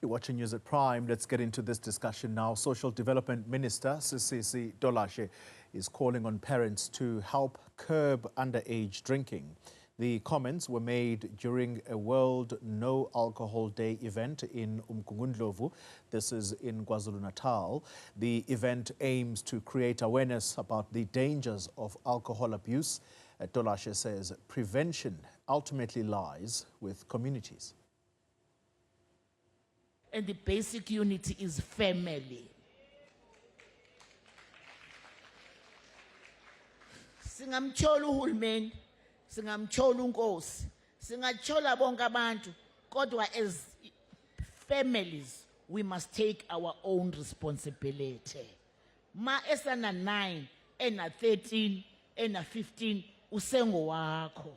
You're watching News at Prime. Let's get into this discussion now. Social Development Minister Sisisi Dolashe is calling on parents to help curb underage drinking. The comments were made during a World No Alcohol Day event in Umgungundlovu. This is in KwaZulu-Natal. The event aims to create awareness about the dangers of alcohol abuse. Dolashe says prevention ultimately lies with communities. And the basic unity is family. Singamchola uhulumeni, singamchola unkosi, singachola bonke abantu, kodwa as families we must take our own responsibility. Ma esana 9, ena 13, ena 15 usengo wakho.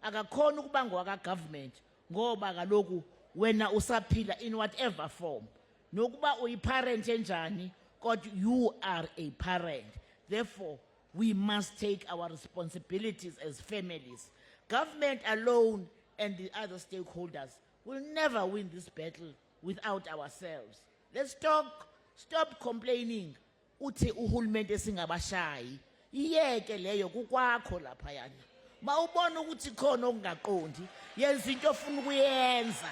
Akakhona ukuba ngowaka government ngoba kaloku wena usaphila in whatever form. Nokuba uyiparent enjani, kodwa you are a parent. Therefore, we must take our responsibilities as families. Government alone and the other stakeholders will never win this battle without ourselves. Let's stop complaining. Uthi uhulumende singabashayi. Iyeke leyo kukwakho laphayana. Mawubona ukuthi khona okungaqondi, yenza into ofuna ukuyenza.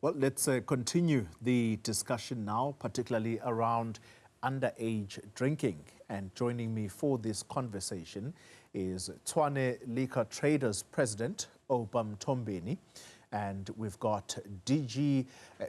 Well, let's continue the discussion now, particularly around underage drinking. And joining me for this conversation is Tshwane Liquor Traders President, Oupa Mthombeni. And we've got DG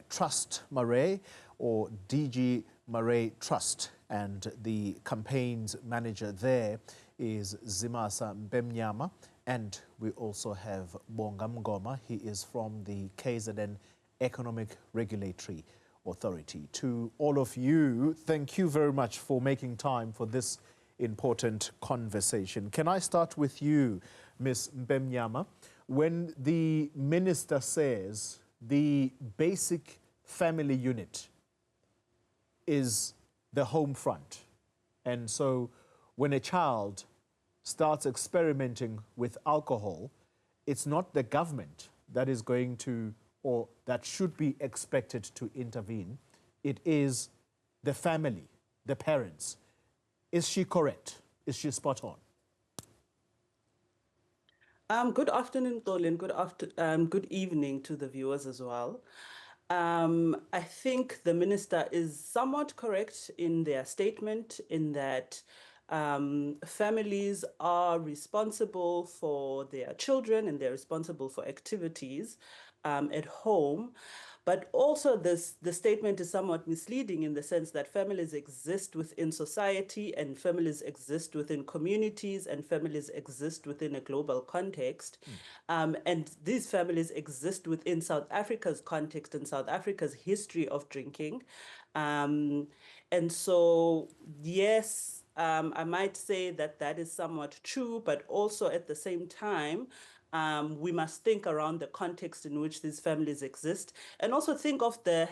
Trust Marais, or DG Marais Trust. And the campaigns manager there is Zimasa Mpemnyama. And we also have Bonga Mngoma. He is from the KZN Economic Regulatory Authority. To all of you, thank you very much for making time for this important conversation. Can I start with you, Ms. Mpemnyama? When the minister says the basic family unit is the home front, and so when a child starts experimenting with alcohol, it's not the government that is going to, or that should be expected to intervene. It is the family, the parents. Is she correct? Is she spot on? Good afternoon, Dolin. Good evening to the viewers as well. I think the minister is somewhat correct in their statement in that families are responsible for their children and they're responsible for activities at home. But also the statement is somewhat misleading in the sense that families exist within society and families exist within communities and families exist within a global context. And these families exist within South Africa's context and South Africa's history of drinking. And so, yes, I might say that that is somewhat true, but also at the same time, we must think around the context in which these families exist and also think of the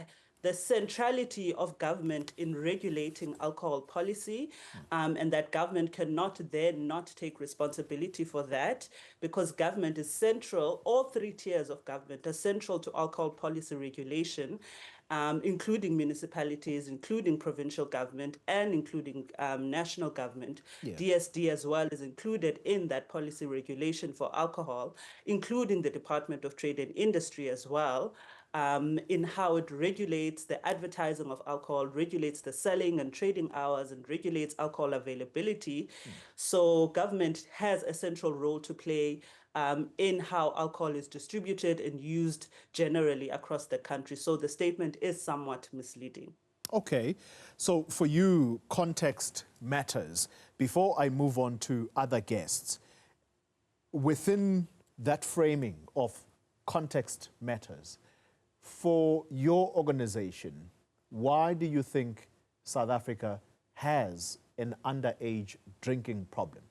centrality of government in regulating alcohol policy, and that government cannot then not take responsibility for that because government is central, all three tiers of government are central to alcohol policy regulation, including municipalities, including provincial government, and including national government. Yeah. DSD as well is included in that policy regulation for alcohol, including the Department of Trade and Industry as well, in how it regulates the advertising of alcohol, regulates the selling and trading hours, and regulates alcohol availability. So government has a central role to play in how alcohol is distributed and used generally across the country. So the statement is somewhat misleading. Okay, so for you, context matters. Before I move on to other guests, within that framing of context matters, for your organization, why do you think South Africa has an underage drinking problem?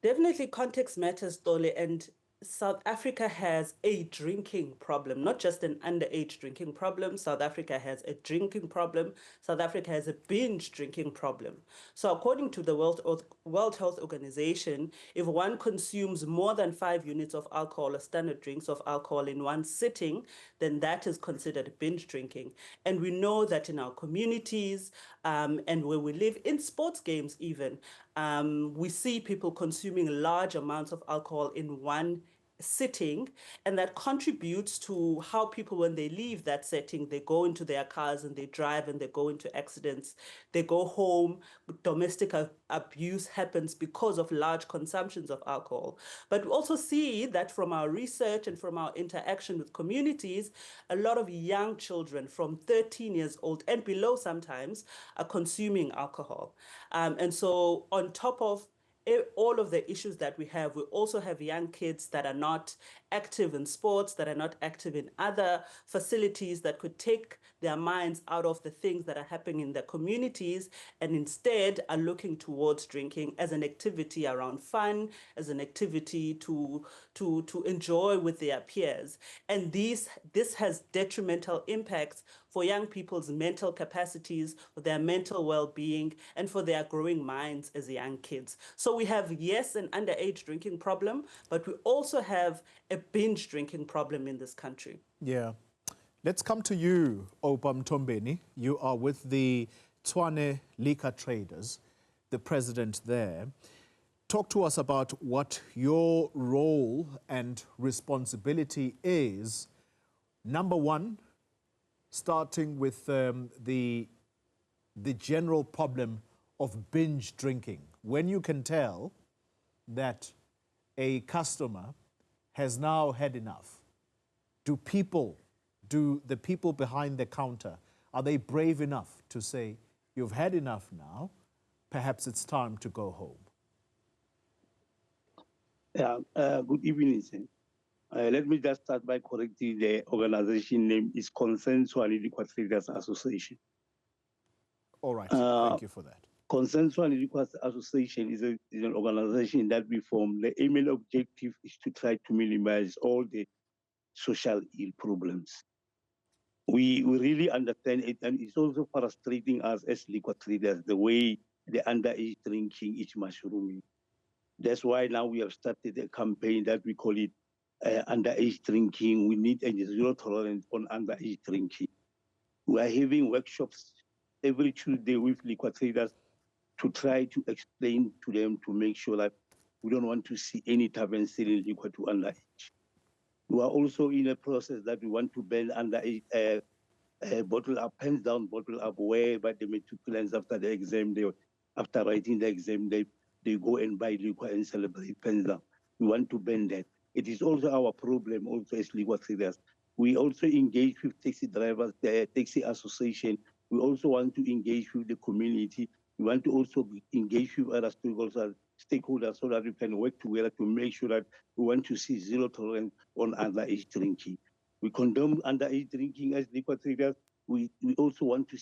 Definitely context matters, Tole, and South Africa has a drinking problem, not just an underage drinking problem. South Africa has a drinking problem. South Africa has a binge drinking problem. So according to the World Health Organization, if one consumes more than 5 units of alcohol or standard drinks of alcohol in one sitting, then that is considered binge drinking. And we know that in our communities and where we live, in sports games even, we see people consuming large amounts of alcohol in one sitting, and that contributes to how people, when they leave that setting, they go into their cars and they drive and they go into accidents, they go home, domestic abuse happens because of large consumptions of alcohol. But we also see that from our research and from our interaction with communities, a lot of young children from 13 years old and below sometimes are consuming alcohol. And so on top of all of the issues that we also have young kids that are not active in sports, that are not active in other facilities that could take their minds out of the things that are happening in their communities, and instead are looking towards drinking as an activity around fun, as an activity to enjoy with their peers. And this has detrimental impacts for young people's mental capacities, for their mental well-being, and for their growing minds as young kids. So we have, yes, an underage drinking problem, but we also have a binge drinking problem in this country. Yeah. Let's come to you, Oupa Mthombeni. You are with the Tshwane Liquor Traders, the president there. Talk to us about what your role and responsibility is. Number one, starting with the general problem of binge drinking. When you can tell that a customer has now had enough, do the people behind the counter, are they brave enough to say, you've had enough now, perhaps it's time to go home? Yeah, good evening, sir. Let me just start by correcting the organization name is Tshwane Liquor Traders Association. All right, thank you for that. Tshwane Liquor Association is an organization that we form. The aim and objective is to try to minimize all the social ill problems. We really understand it, and it's also frustrating us as liquor traders, the way the underage drinking is mushrooming. That's why now we have started a campaign that we call it underage drinking. We need a zero tolerance on underage drinking. We are having workshops every Tuesday with liquor traders to try to explain to them to make sure that we don't want to see any tavern selling liquor to underage. We are also in a process that we want to ban underage bottle up, pens down, bottle up, whereby the matriculants after the exam, after writing the exam, they go and buy liquor and celebrate pens down. We want to ban that. It is also our problem also as liquor traders. We also engage with taxi drivers, the taxi association. We also want to engage with the community. We want to also engage with other stakeholders so that we can work together to make sure that we want to see zero tolerance on underage drinking. We condemn underage drinking as liquor traders. We also want to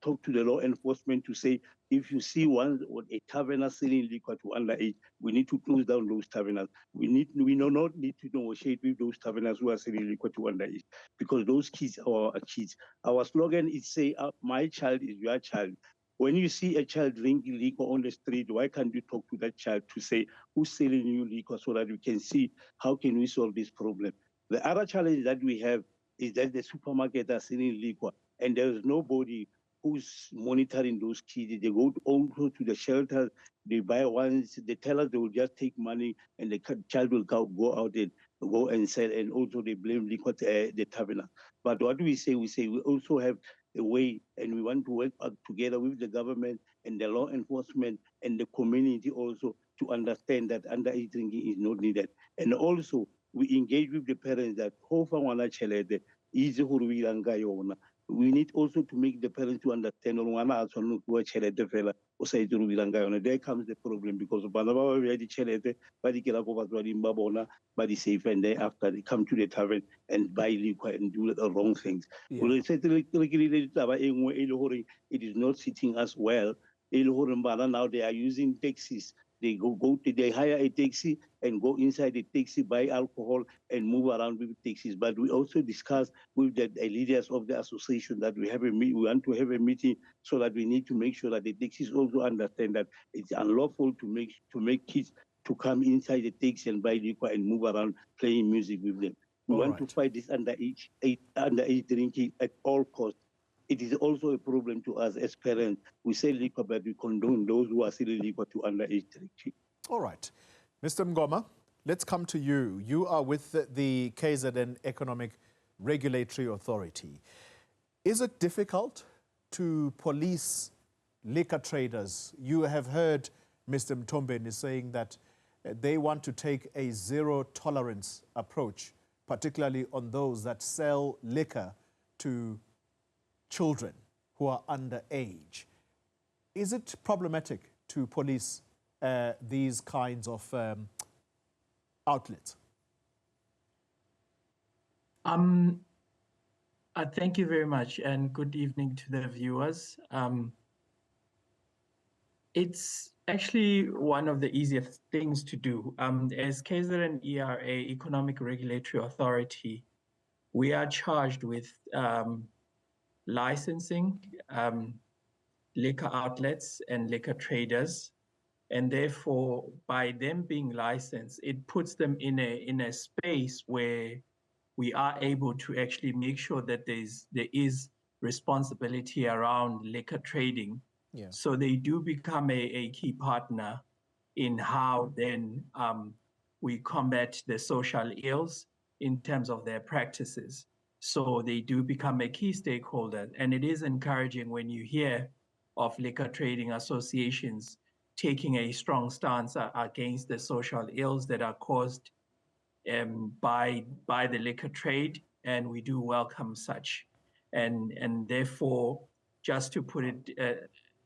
talk to the law enforcement to say, if you see one or a taverner selling liquor to underage, we need to close down those taverners. We do not need to negotiate with those taverners who are selling liquor to underage, because those kids are our kids. Our slogan is say, my child is your child. When you see a child drinking liquor on the street, why can't you talk to that child to say, who's selling you liquor, so that we can see how can we solve this problem? The other challenge that we have is that the supermarket are selling liquor, and there's nobody who's monitoring those kids. They go also to the shelters, they buy ones, they tell us they will just take money, and the child will go out and go and sell, and also they blame liquor the taverner. But what we say we also have a way, and we want to work together with the government and the law enforcement and the community also to understand that underage drinking is not needed. And also, we engage with the parents that we need also to make the parents to understand there comes the problem, because but safe, and then after they come to the tavern and buy liquor and do the wrong things. Yeah. It is not sitting us well. Now they are using taxis. they hire a taxi and go inside the taxi, buy alcohol, and move around with taxis. But we also discuss with the leaders of the association that we want to have a meeting, so that we need to make sure that the taxis also understand that it's unlawful to make kids to come inside the taxi and buy liquor and move around playing music with them. We want to fight this underage drinking at all costs. It is also a problem to us as parents. We sell liquor, but we condone those who are selling liquor to underage drinking. All right. Mr. Mngoma, let's come to you. You are with the KZN Economic Regulatory Authority. Is it difficult to police liquor traders? You have heard Mr. Mthombeni saying that they want to take a zero-tolerance approach, particularly on those that sell liquor to children who are underage. Is it problematic to police these kinds of outlets? Thank you very much, and good evening to the viewers. It's actually one of the easiest things to do. As KZN Economic Regulatory Authority, we are charged with licensing liquor outlets and liquor traders, and therefore by them being licensed, it puts them in a space where we are able to actually make sure that there is responsibility around liquor trading. Yeah. So they do become a key partner in how then we combat the social ills in terms of their practices. So they do become a key stakeholder. And it is encouraging when you hear of liquor trading associations taking a strong stance against the social ills that are caused by the liquor trade, and we do welcome such. And therefore, just to put it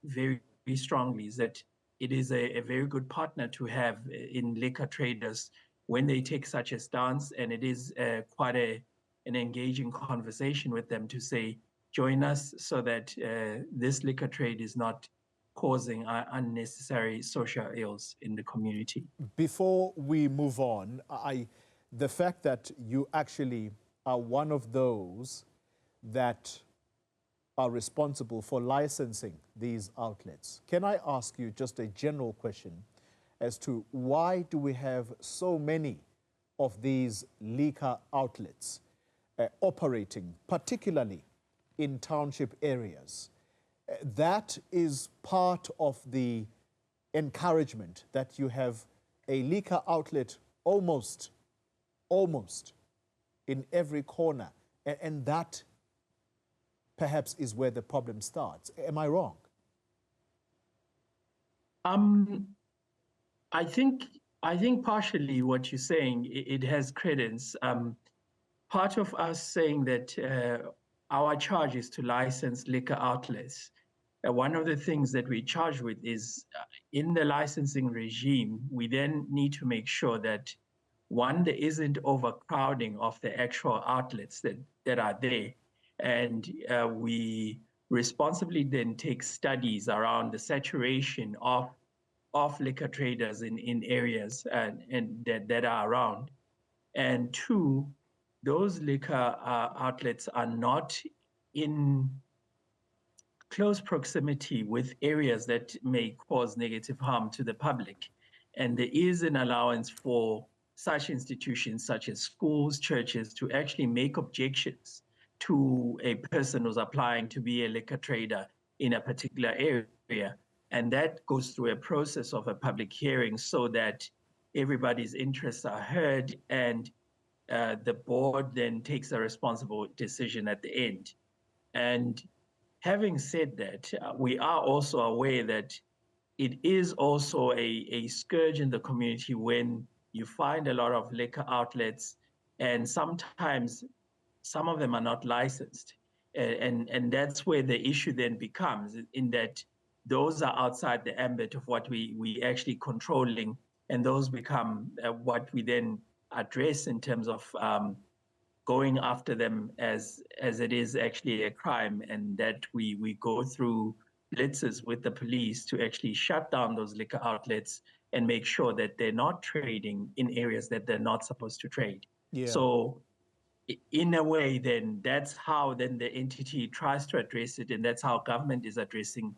very strongly, is that it is a very good partner to have in liquor traders when they take such a stance, and it is quite an engaging conversation with them to say, join us so that this liquor trade is not causing unnecessary social ills in the community. Before we move on, the fact that you actually are one of those that are responsible for licensing these outlets, can I ask you just a general question as to why do we have so many of these liquor outlets operating, particularly in township areas? That is part of the encouragement that you have a liquor outlet almost in every corner, and that perhaps is where the problem starts. Am I wrong? I think partially what you're saying, it has credence. Part of us saying that our charge is to license liquor outlets. One of the things that we charge with is in the licensing regime, we then need to make sure that one, there isn't overcrowding of the actual outlets that are there. And we responsibly then take studies around the saturation of liquor traders in areas and that are around. And two, those liquor outlets are not in close proximity with areas that may cause negative harm to the public. And there is an allowance for such institutions such as schools, churches, to actually make objections to a person who's applying to be a liquor trader in a particular area. And that goes through a process of a public hearing so that everybody's interests are heard, and the board then takes a responsible decision at the end. And having said that, we are also aware that it is also a scourge in the community when you find a lot of liquor outlets, and sometimes some of them are not licensed. And that's where the issue then becomes, in that those are outside the ambit of what we actually controlling, and those become what we then address in terms of going after them as it is actually a crime, and that we go through blitzes with the police to actually shut down those liquor outlets and make sure that they're not trading in areas that they're not supposed to trade. Yeah. So in a way, then that's how then the entity tries to address it, and that's how government is addressing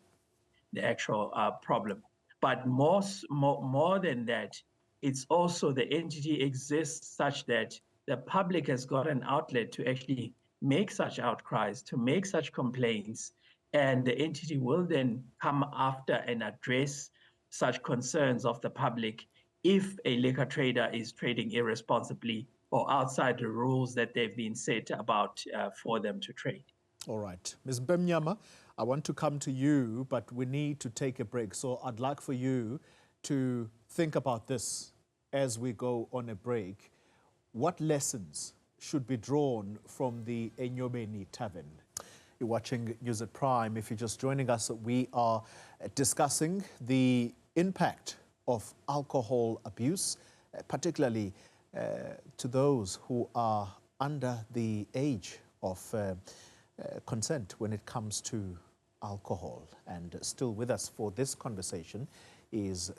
the actual problem. But more than that, it's also the entity exists such that the public has got an outlet to actually make such outcries, to make such complaints, and the entity will then come after and address such concerns of the public if a liquor trader is trading irresponsibly or outside the rules that they've been set about for them to trade. All right. Ms. Mpemnyama, I want to come to you, but we need to take a break. So I'd like for you to think about this as we go on a break. What lessons should be drawn from the Enyobeni tavern? You're watching News at Prime. If you're just joining us, we are discussing the impact of alcohol abuse, particularly to those who are under the age of consent when it comes to alcohol. And still with us for this conversation is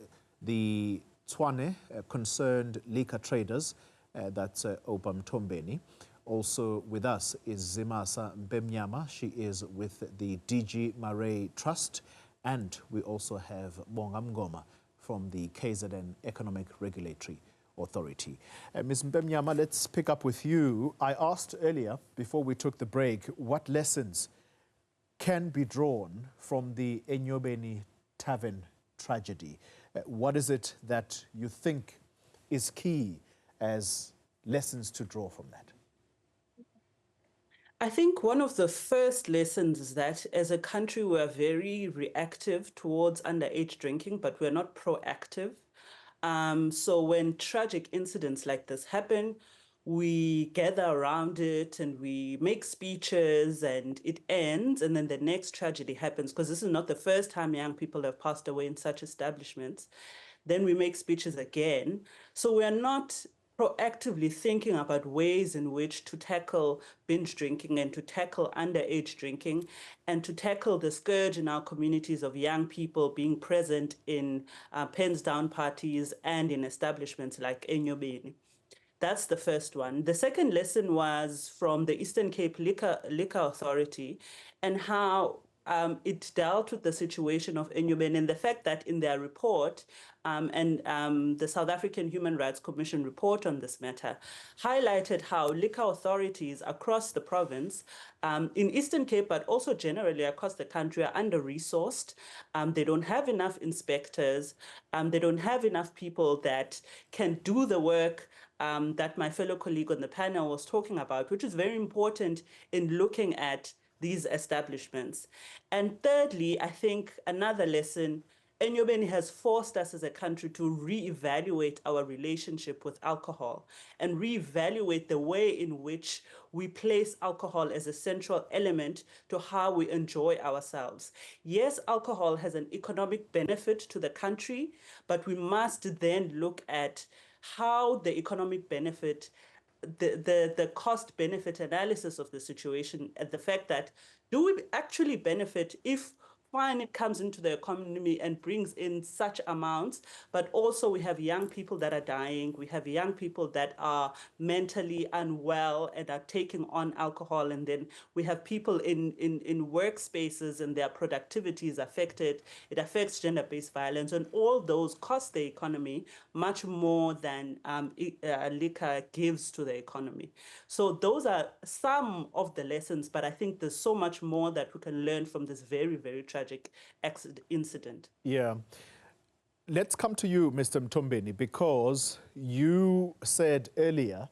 the Tshwane Concerned Liquor Traders, that's Oupa Mthombeni. Also with us is Zimasa Mpemnyama. She is with the DG Marais Trust. And we also have Bonga Mngoma from the KZN Economic Regulatory Authority. Ms. Mpemnyama, let's pick up with you. I asked earlier, before we took the break, what lessons can be drawn from the Enyobeni tavern tragedy? What is it that you think is key as lessons to draw from that? I think one of the first lessons is that as a country, we're very reactive towards underage drinking, but we're not proactive. So when tragic incidents like this happen, we gather around it and we make speeches and it ends, and then the next tragedy happens, because this is not the first time young people have passed away in such establishments. Then we make speeches again. So we're not proactively thinking about ways in which to tackle binge drinking and to tackle underage drinking and to tackle the scourge in our communities of young people being present in pens down parties and in establishments like Enyobeni. That's the first one. The second lesson was from the Eastern Cape Liquor Authority and how it dealt with the situation of Enyobeni and the fact that in their report the South African Human Rights Commission report on this matter highlighted how liquor authorities across the province in Eastern Cape, but also generally across the country, are under-resourced. They don't have enough inspectors. They don't have enough people that can do the work that my fellow colleague on the panel was talking about, which is very important in looking at these establishments. And thirdly, I think another lesson, Enyobeni has forced us as a country to reevaluate our relationship with alcohol and reevaluate the way in which we place alcohol as a central element to how we enjoy ourselves. Yes, alcohol has an economic benefit to the country, but we must then look at how the economic benefit, the cost benefit analysis of the situation, and the fact that do we actually benefit if fine it comes into the economy and brings in such amounts, but also we have young people that are dying, we have young people that are mentally unwell and are taking on alcohol, and then we have people in workspaces and their productivity is affected. It affects gender-based violence, and all those cost the economy much more than liquor gives to the economy. So those are some of the lessons, but I think there's so much more that we can learn from this very, very tragic incident. Yeah. Let's come to you, Mr. Mthombeni, because you said earlier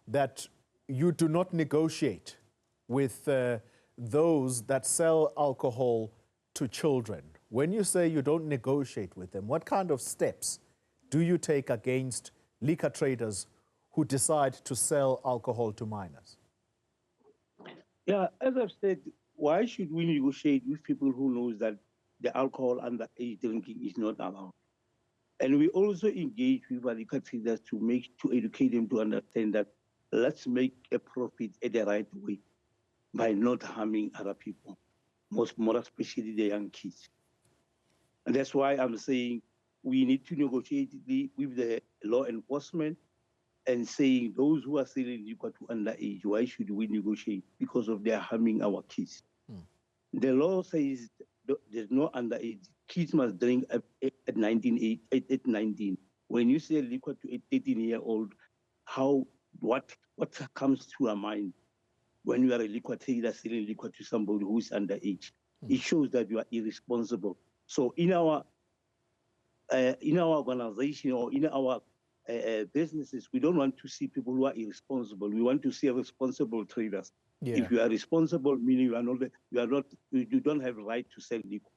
that you do not negotiate with those that sell alcohol to children. When you say you don't negotiate with them, what kind of steps do you take against liquor traders who decide to sell alcohol to minors? Yeah, as I've said, why should we negotiate with people who knows that the alcohol underage drinking is not allowed? And we also engage with our liquor traders to educate them to understand that let's make a profit at the right way by not harming other people, more especially the young kids. And that's why I'm saying we need to negotiate with the law enforcement and saying those who are selling liquor to underage, why should we negotiate? Because of they are harming our kids. The law says there's no underage. Kids must drink at 19. When you sell liquor to a 13-year-old, what comes to your mind when you are a liquor trader selling liquor to somebody who is underage? It shows that you are irresponsible. So in our organization or in our businesses, we don't want to see people who are irresponsible. We want to see responsible traders. Yeah. If you are responsible, meaning you don't have the right to sell liquor.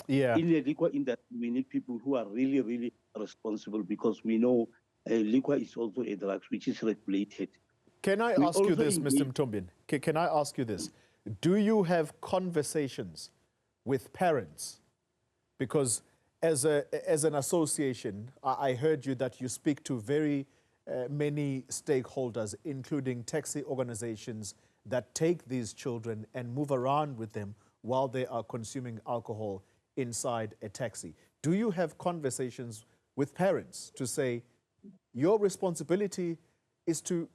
Yeah. In the liquor industry, we need people who are really, really responsible, because we know liquor is also a drug which is regulated. Can I ask you this, Mr. Mthombeni? Can I ask you this? Do you have conversations with parents? Because as an association, I heard you that you speak to very many stakeholders, including taxi organizations that take these children and move around with them while they are consuming alcohol inside a taxi. Do you have conversations with parents to say, your responsibility is to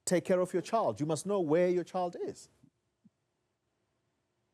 take care of your child? You must know where your child is.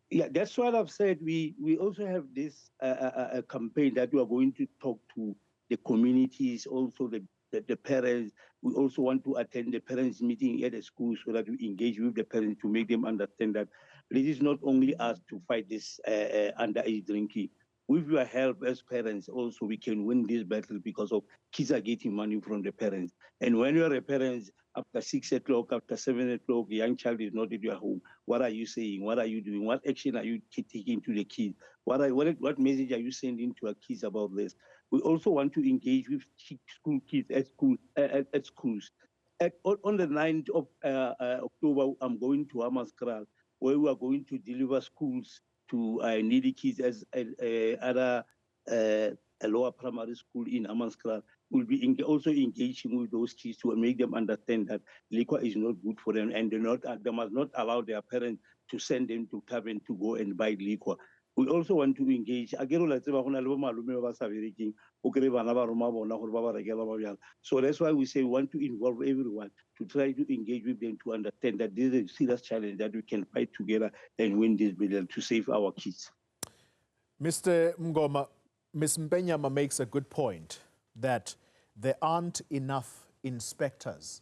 Yeah, that's what I've said. We also have this a campaign that we are going to talk to the communities, also the parents. We also want to attend the parents' meeting at the school so that we engage with the parents to make them understand that it is not only us to fight this underage drinking. With your help as parents, also we can win this battle, because of kids are getting money from the parents. And when you are a parent, after 6 o'clock, after 7 o'clock, the young child is not at your home. What are you saying? What are you doing? What action are you taking to the kids? What message are you sending to our kids about this? We also want to engage with school kids at schools. On the 9th of October, I'm going to Hammanskraal, where we are going to deliver schools to needy kids as other a lower primary school in Hammanskraal. Will be also engaging with those kids to make them understand that liquor is not good for them, and they must not allow their parents to send them to tavern to go and buy liquor. We also want to engage. So that's why we say we want to involve everyone to try to engage with them to understand that this is a serious challenge that we can fight together and win this battle to save our kids. Mr. Mngoma, Ms. Mpemnyama makes a good point that there aren't enough inspectors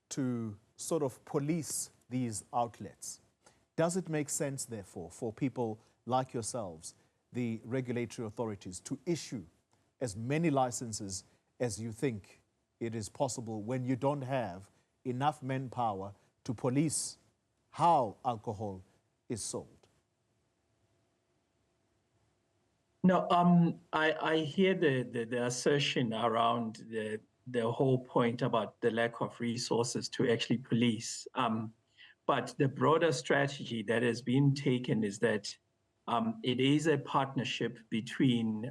to sort of police these outlets. Does it make sense, therefore, for people like yourselves, the regulatory authorities, to issue as many licenses as you think it is possible when you don't have enough manpower to police how alcohol is sold? No, I hear the assertion around the whole point about the lack of resources to actually police. But the broader strategy that has been taken is that it is a partnership between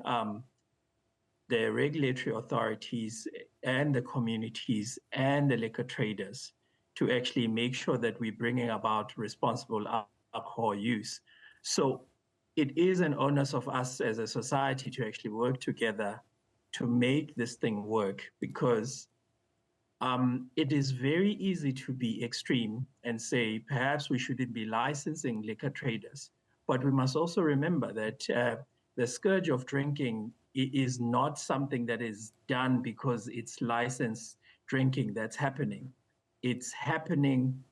the regulatory authorities and the communities and the liquor traders to actually make sure that we're bringing about responsible alcohol use. So it is an onus of us as a society to actually work together to make this thing work, because it is very easy to be extreme and say, perhaps we shouldn't be licensing liquor traders. But we must also remember that the scourge of drinking is not something that is done because it's licensed drinking that's happening. It's happening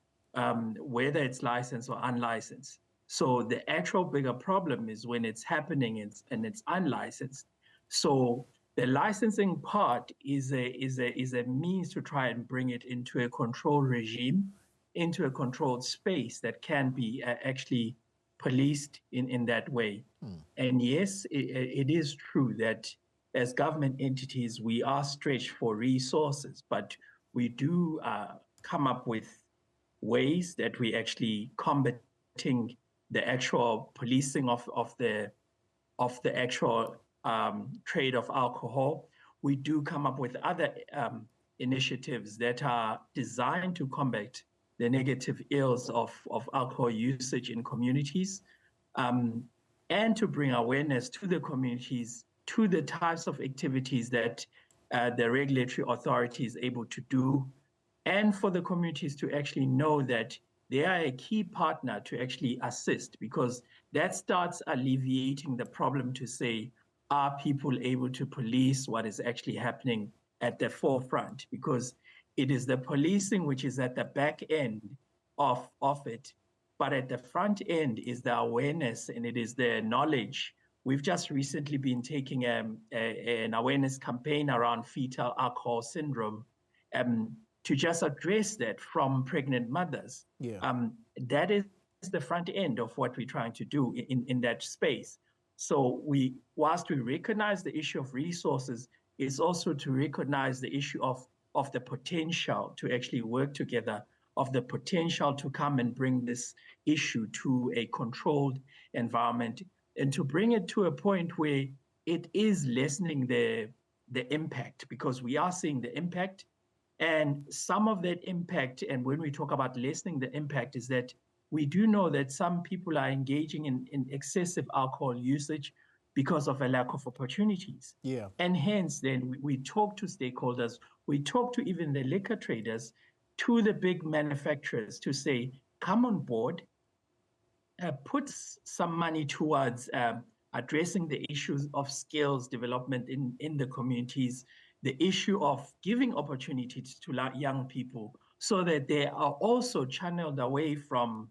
whether it's licensed or unlicensed. So the actual bigger problem is when it's happening and it's unlicensed. So the licensing part is a means to try and bring it into a controlled regime, into a controlled space that can be actually policed in that way. And yes, it is true that as government entities, we are stretched for resources, but we do come up with ways that we actually combating the actual policing of the actual trade of alcohol. We do come up with other initiatives that are designed to combat the negative ills of alcohol usage in communities, and to bring awareness to the communities to the types of activities that the regulatory authority is able to do, and for the communities to actually know that they are a key partner to actually assist, because that starts alleviating the problem to say, are people able to police what is actually happening at the forefront? Because it is the policing which is at the back end of it, but at the front end is the awareness and it is the knowledge. We've just recently been taking an awareness campaign around fetal alcohol syndrome to just address that from pregnant mothers. That is the front end of what we're trying to do in that space. So whilst we recognize the issue of resources, it's also to recognize the issue of the potential to actually work together, of the potential to come and bring this issue to a controlled environment, and to bring it to a point where it is lessening the impact, because we are seeing the impact. And some of that impact, and when we talk about lessening the impact, is that we do know that some people are engaging in excessive alcohol usage because of a lack of opportunities. And hence, then we talk to stakeholders, we talk to even the liquor traders, to the big manufacturers to say, come on board, put some money towards addressing the issues of skills development in the communities, the issue of giving opportunities to young people so that they are also channeled away from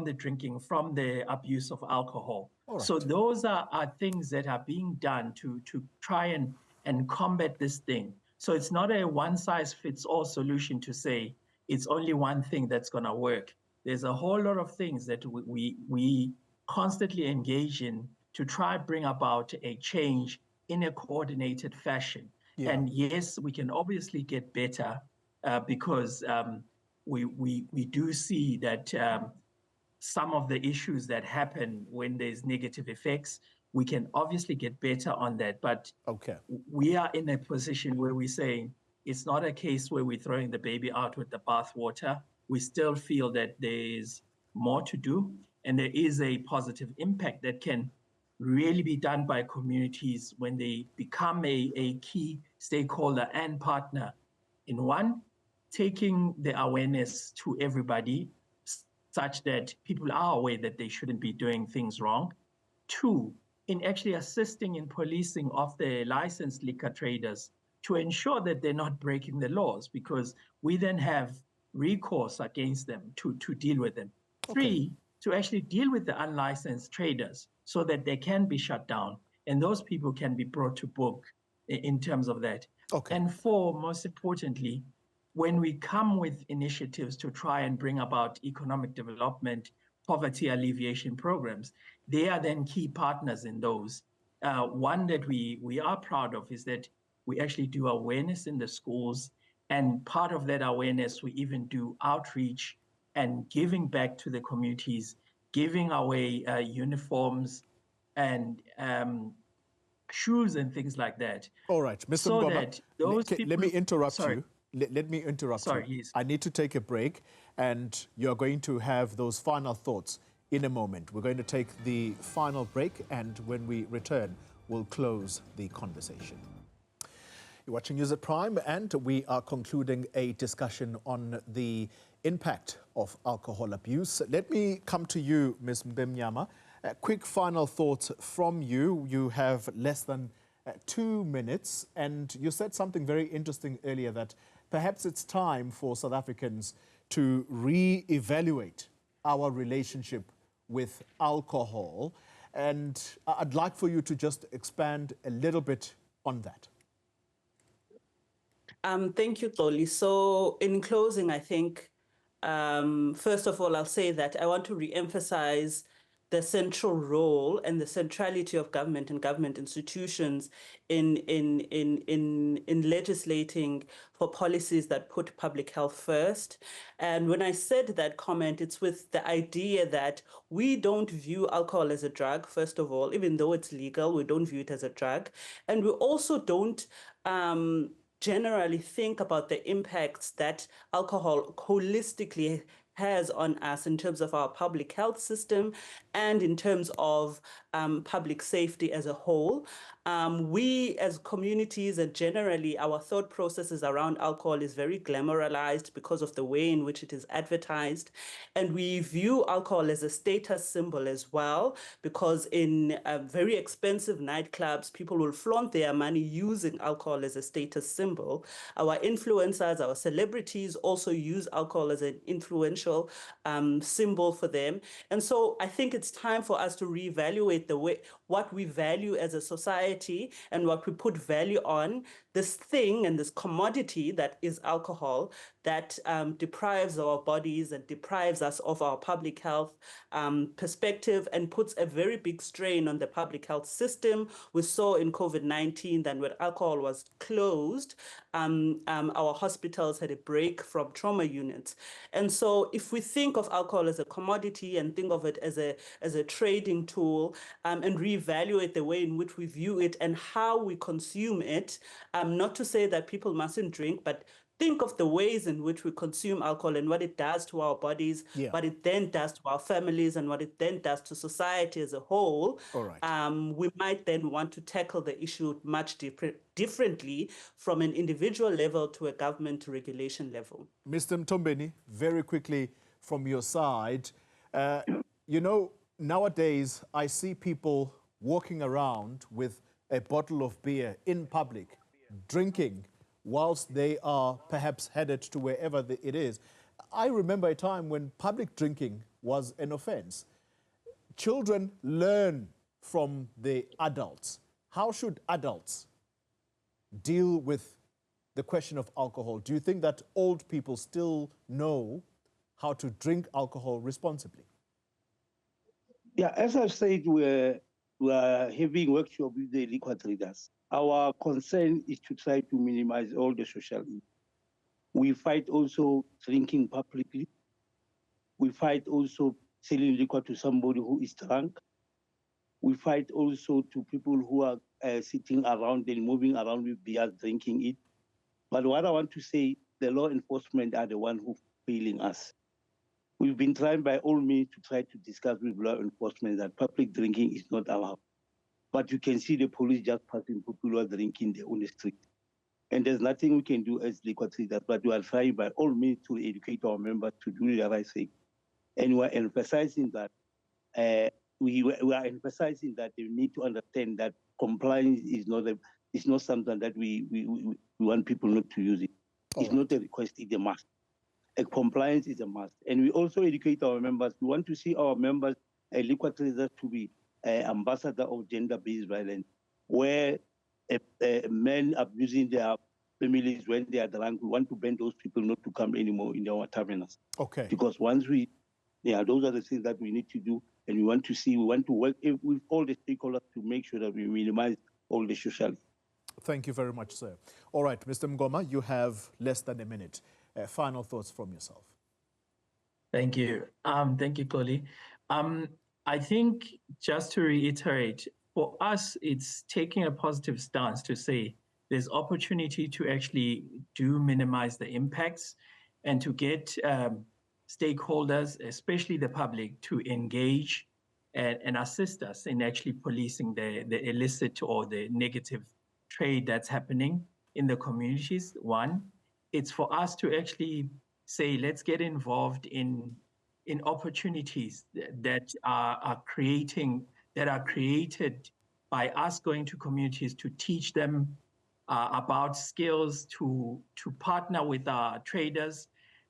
the drinking, from the abuse of alcohol. So those are things that are being done to try and combat this thing. So it's not a one-size-fits-all solution to say it's only one thing that's going to work. There's a whole lot of things that we constantly engage in to try to bring about a change in a coordinated fashion. And yes, we can obviously get better because we do see that some of the issues that happen when there's negative effects, we can obviously get better on that. But we are in a position where we're saying it's not a case where we're throwing the baby out with the bathwater. We still feel that there's more to do, and there is a positive impact that can really be done by communities when they become a key stakeholder and partner in one, taking the awareness to everybody such that people are aware that they shouldn't be doing things wrong. Two, in actually assisting in policing of the licensed liquor traders to ensure that they're not breaking the laws, because we then have recourse against them to deal with them. Three, to actually deal with the unlicensed traders so that they can be shut down and those people can be brought to book in terms of that. And four, most importantly, when we come with initiatives to try and bring about economic development, poverty alleviation programs, they are then key partners in those. One that we are proud of is that we actually do awareness in the schools, and part of that awareness, we even do outreach and giving back to the communities, giving away uniforms and shoes and things like that. All right, Mr. So Mngoma, that those people, let me interrupt you. Let me interrupt you. Yes. I need to take a break, and you're going to have those final thoughts in a moment. We're going to take the final break, and when we return, we'll close the conversation. You're watching News at Prime, and we are concluding a discussion on the impact of alcohol abuse. Let me come to you, Ms. Mpemnyama. Quick final thoughts from you. You have less than 2 minutes, and you said something very interesting earlier, that perhaps it's time for South Africans to re-evaluate our relationship with alcohol. And I'd like for you to just expand a little bit on that. Thank you, Toli. So in closing, I think, first of all, I'll say that I want to re-emphasize the central role and the centrality of government and government institutions in legislating for policies that put public health first. And when I said that comment, it's with the idea that we don't view alcohol as a drug, first of all. Even though it's legal, we don't view it as a drug. And we also don't generally think about the impacts that alcohol holistically has on us in terms of our public health system and in terms of public safety as a whole. We as communities and generally our thought processes around alcohol is very glamorized because of the way in which it is advertised. And we view alcohol as a status symbol as well, because in very expensive nightclubs, people will flaunt their money using alcohol as a status symbol. Our influencers, our celebrities also use alcohol as an influential symbol for them. And so I think it's time for us to reevaluate the way what we value as a society and what we put value on, this thing and this commodity that is alcohol that deprives our bodies and deprives us of our public health perspective and puts a very big strain on the public health system. We saw in COVID-19 that when alcohol was closed, our hospitals had a break from trauma units. And so if we think of alcohol as a commodity and think of it as a trading tool and reevaluate the way in which we view it and how we consume it, not to say that people mustn't drink, but think of the ways in which we consume alcohol and what it does to our bodies, what it then does to our families, and what it then does to society as a whole. All right. We might then want to tackle the issue much differently from an individual level to a government regulation level. Mr. Mthombeni, very quickly from your side, you know, nowadays I see people walking around with a bottle of beer in public, drinking, whilst they are perhaps headed to wherever it is. I remember a time when public drinking was an offense. Children learn from the adults. How should adults deal with the question of alcohol? Do you think that old people still know how to drink alcohol responsibly? Yeah, as I've said, we're having workshop with the liquor traders. Our concern is to try to minimize all the social evil. We fight also drinking publicly. We fight also selling liquor to somebody who is drunk. We fight also to people who are sitting around and moving around with beer, drinking it. But what I want to say, the law enforcement are the one who failing us. We've been trying by all means to try to discuss with law enforcement that public drinking is not allowed. But you can see the police just passing people who are drinking there on the street. And there's nothing we can do as liquor traders, but we are trying by all means to educate our members to do the right thing. And we're emphasizing that we are emphasizing that they need to understand that compliance is not something that we want people not to use it. It's not a request, it's a must. A compliance is a must. And we also educate our members. We want to see our members, liquor traders, to be ambassador of gender-based violence, where men abusing their families when they are drunk. We want to ban those people not to come anymore in our taverns. Okay. Because once those are the things that we need to do, and we want to work with all the stakeholders to make sure that we minimize all the social. Thank you very much, sir. All right, Mr. Mngoma, you have less than a minute. Final thoughts from yourself. Thank you. Thank you, Koli. I think just to reiterate, for us, it's taking a positive stance to say there's opportunity to actually do minimize the impacts and to get stakeholders, especially the public, to engage and assist us in actually policing the illicit or the negative trade that's happening in the communities. One, it's for us to actually say, let's get involved in opportunities that are created by us going to communities to teach them about skills, to partner with our traders,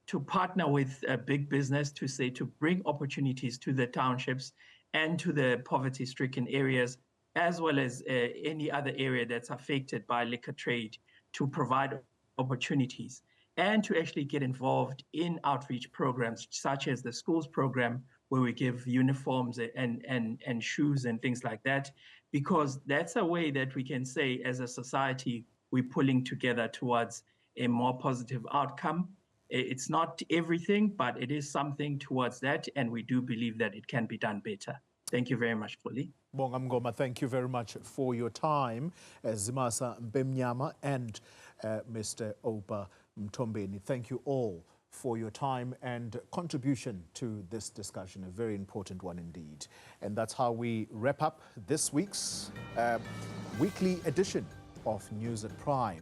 to partner with big business, to bring opportunities to the townships and to the poverty-stricken areas, as well as any other area that's affected by liquor trade, to provide opportunities and to actually get involved in outreach programs such as the schools program, where we give uniforms and shoes and things like that, because that's a way that we can say as a society, we're pulling together towards a more positive outcome. It's not everything, but it is something towards that, and we do believe that it can be done better. Thank you very much, Koli. Bonga Mngoma, thank you very much for your time. Zimasa Mpemnyama and Mr. Oupa Mthombeni, thank you all for your time and contribution to this discussion, a very important one indeed. And that's how we wrap up this week's weekly edition of News at Prime.